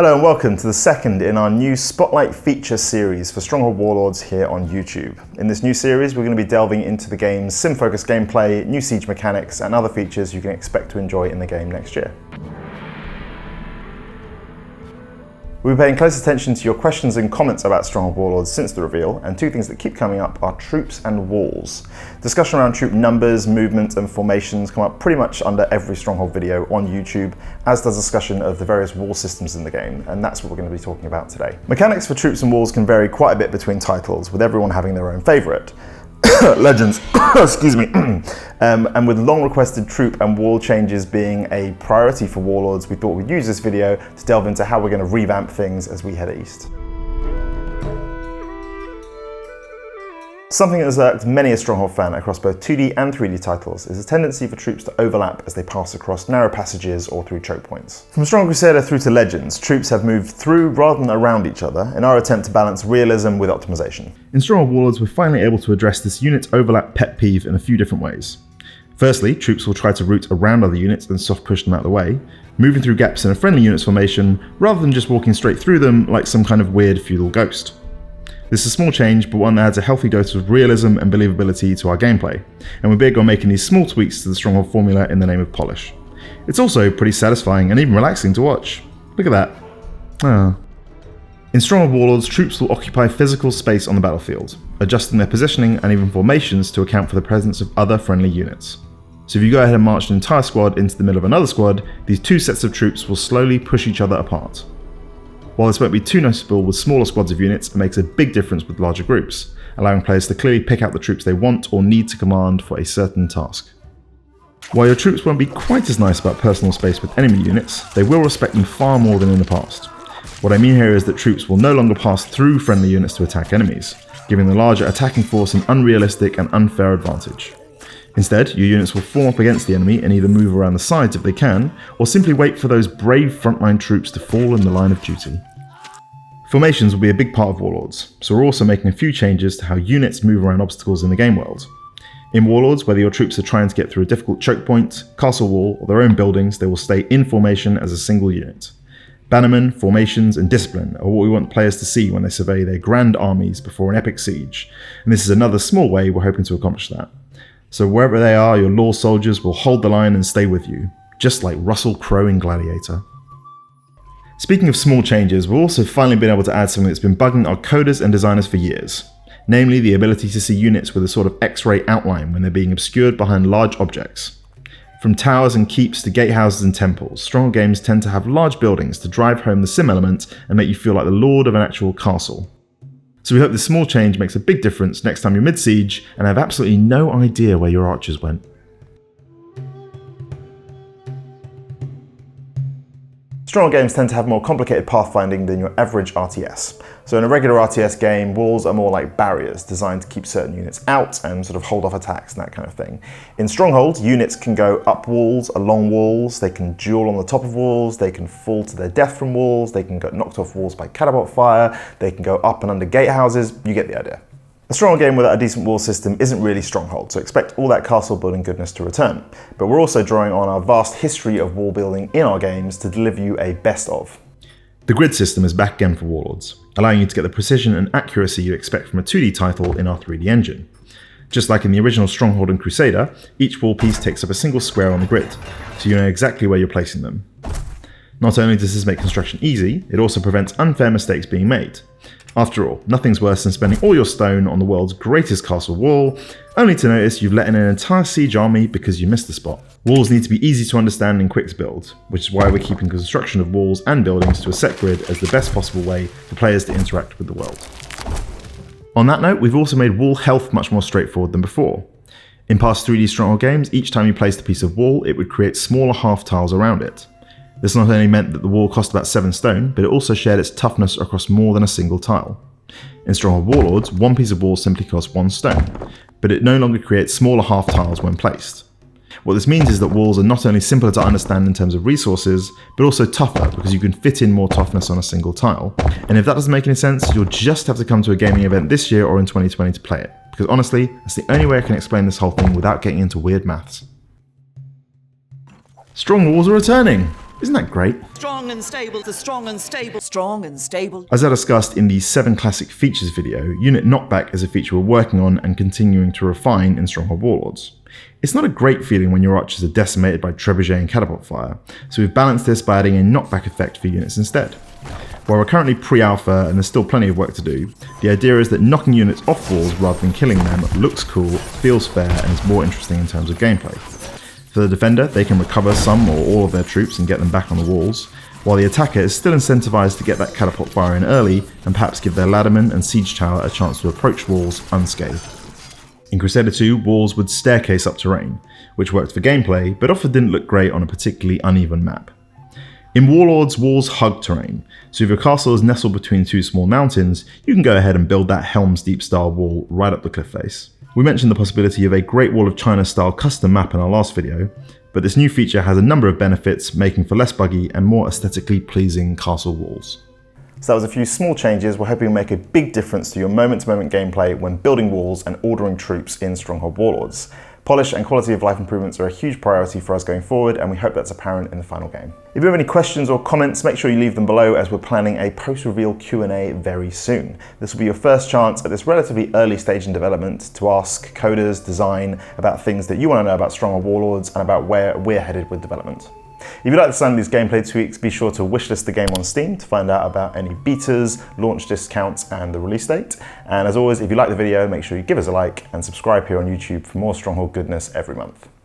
Hello and welcome to the second in our new Spotlight feature series for Stronghold Warlords here on YouTube. In this new series we're going to be delving into the game's sim-focused gameplay, new siege mechanics and other features you can expect to enjoy in the game next year. We'll be paying close attention to your questions and comments about Stronghold Warlords since the reveal, and two things that keep coming up are troops and walls. Discussion around troop numbers, movement and formations come up pretty much under every Stronghold video on YouTube, as does discussion of the various wall systems in the game, and that's what we're going to be talking about today. Mechanics for troops and walls can vary quite a bit between titles, with everyone having their own favourite. Legends, excuse me, and with long requested troop and wall changes being a priority for Warlords, we thought we'd use this video to delve into how we're going to revamp things as we head east. Something that has irked many a Stronghold fan across both 2D and 3D titles is a tendency for troops to overlap as they pass across narrow passages or through choke points. From Strong Crusader through to Legends, troops have moved through rather than around each other in our attempt to balance realism with optimization. In Stronghold Warlords, we're finally able to address this unit overlap pet peeve in a few different ways. Firstly, troops will try to route around other units and soft push them out of the way, moving through gaps in a friendly unit's formation rather than just walking straight through them like some kind of weird feudal ghost. This is a small change, but one that adds a healthy dose of realism and believability to our gameplay, and we're big on making these small tweaks to the Stronghold formula in the name of polish. It's also pretty satisfying and even relaxing to watch. Look at that. Ah. In Stronghold Warlords, troops will occupy physical space on the battlefield, adjusting their positioning and even formations to account for the presence of other friendly units. So if you go ahead and march an entire squad into the middle of another squad, these two sets of troops will slowly push each other apart. While this won't be too noticeable with smaller squads of units, it makes a big difference with larger groups, allowing players to clearly pick out the troops they want or need to command for a certain task. While your troops won't be quite as nice about personal space with enemy units, they will respect them far more than in the past. What I mean here is that troops will no longer pass through friendly units to attack enemies, giving the larger attacking force an unrealistic and unfair advantage. Instead, your units will form up against the enemy and either move around the sides if they can, or simply wait for those brave frontline troops to fall in the line of duty. Formations will be a big part of Warlords, so we're also making a few changes to how units move around obstacles in the game world. In Warlords, whether your troops are trying to get through a difficult choke point, castle wall, or their own buildings, they will stay in formation as a single unit. Bannermen, formations, and discipline are what we want players to see when they survey their grand armies before an epic siege, and this is another small way we're hoping to accomplish that. So wherever they are, your Law soldiers will hold the line and stay with you, just like Russell Crowe in Gladiator. Speaking of small changes, we've also finally been able to add something that's been bugging our coders and designers for years, namely the ability to see units with a sort of X-ray outline when they're being obscured behind large objects. From towers and keeps to gatehouses and temples, Stronghold games tend to have large buildings to drive home the sim element and make you feel like the lord of an actual castle. So we hope this small change makes a big difference next time you're mid-siege and have absolutely no idea where your archers went. Stronghold games tend to have more complicated pathfinding than your average RTS. So in a regular RTS game, walls are more like barriers designed to keep certain units out and sort of hold off attacks and that kind of thing. In Stronghold, units can go up walls, along walls, they can duel on the top of walls, they can fall to their death from walls, they can get knocked off walls by catapult fire, they can go up and under gatehouses, you get the idea. A Stronghold game without a decent wall system isn't really Stronghold, so expect all that castle building goodness to return. But we're also drawing on our vast history of wall building in our games to deliver you a best of. The grid system is back again for Warlords, allowing you to get the precision and accuracy you expect from a 2D title in our 3D engine. Just like in the original Stronghold and Crusader, each wall piece takes up a single square on the grid, so you know exactly where you're placing them. Not only does this make construction easy, it also prevents unfair mistakes being made. After all, nothing's worse than spending all your stone on the world's greatest castle wall, only to notice you've let in an entire siege army because you missed the spot. Walls need to be easy to understand and quick to build, which is why we're keeping construction of walls and buildings to a set grid as the best possible way for players to interact with the world. On that note, we've also made wall health much more straightforward than before. In past 3D Stronghold games, each time you placed a piece of wall, it would create smaller half tiles around it. This not only meant that the wall cost about 7 stone, but it also shared its toughness across more than a single tile. In Stronghold Warlords, one piece of wall simply costs 1 stone, but it no longer creates smaller half tiles when placed. What this means is that walls are not only simpler to understand in terms of resources, but also tougher because you can fit in more toughness on a single tile. And if that doesn't make any sense, you'll just have to come to a gaming event this year or in 2020 to play it, because honestly, that's the only way I can explain this whole thing without getting into weird maths. Strong walls are returning! Isn't that great? Strong and stable, the strong and stable, strong and stable. As I discussed in the 7 classic features video, unit knockback is a feature we're working on and continuing to refine in Stronghold Warlords. It's not a great feeling when your archers are decimated by trebuchet and catapult fire, so we've balanced this by adding a knockback effect for units instead. While we're currently pre-alpha and there's still plenty of work to do, the idea is that knocking units off walls rather than killing them looks cool, feels fair, and is more interesting in terms of gameplay. For the defender, they can recover some or all of their troops and get them back on the walls, while the attacker is still incentivized to get that catapult fire in early and perhaps give their ladderman and siege tower a chance to approach walls unscathed. In Crusader 2, walls would staircase up terrain, which worked for gameplay, but often didn't look great on a particularly uneven map. In Warlords, walls hug terrain, so if your castle is nestled between 2 small mountains, you can go ahead and build that Helm's Deep style wall right up the cliff face. We mentioned the possibility of a Great Wall of China style custom map in our last video, but this new feature has a number of benefits, making for less buggy and more aesthetically pleasing castle walls. So that was a few small changes we're hoping will make a big difference to your moment-to-moment gameplay when building walls and ordering troops in Stronghold Warlords. Polish and quality of life improvements are a huge priority for us going forward, and we hope that's apparent in the final game. If you have any questions or comments, make sure you leave them below, as we're planning a post-reveal Q&A very soon. This will be your first chance at this relatively early stage in development to ask coders, design, about things that you want to know about Stronghold Warlords and about where we're headed with development. If you like the sound of these gameplay tweaks, be sure to wishlist the game on Steam to find out about any betas, launch discounts, and the release date. And as always, if you like the video, make sure you give us a like and subscribe here on YouTube for more Stronghold goodness every month.